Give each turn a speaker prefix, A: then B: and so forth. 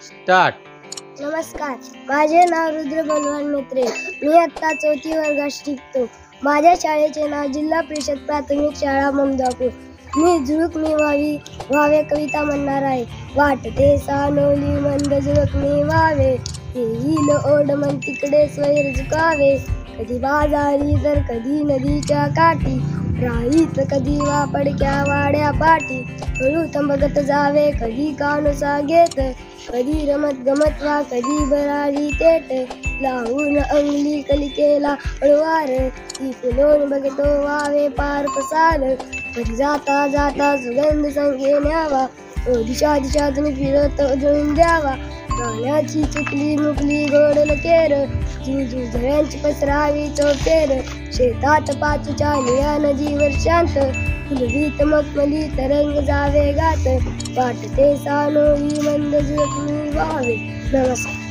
A: Start.
B: नमस्कार, माझे नाव रुद्र बलवान मेत्रे. मी आता 4थी वर्गात शिकतो. माझ्या शाळेचे नाव जिल्हा परिषद प्राथमिक शाळा ममदापूर. मी झुळूकणी व्हावे कविता म्हणणार आहे. वाटते सानोली मंद झुळूकणी व्हावे, येईल ओढ मन तिकडे स्वैर झुकावे. कधी बाजारी तर कधी नदीच्या काठी, राहीत कधी वापडक्या वाड्या पाठी. हळू थंबगत जावे कधी कानुसा घेत, कधी रमत गमत वा कधी भरारी तेट. लावून अंगली कलिकेला हळुवार, ती फुलोन बघतो वावे पार पसार. कधी जाता जाता सुगंध संगे न्यावा, तो दिशा दिशा तुम्ही फिरत उजळून द्यावा. गाण्याची चुकली मुकली गोड लकेर, झुळझुळ झऱ्यांची पसरावी चौफेर. शेतात पाचूच्या निळ्या नदीवर शांत, फुलवीत मखमली तरंग जावे गात. वाटते सानोली मंद झुळूकणी व्हावे. नमस्कार.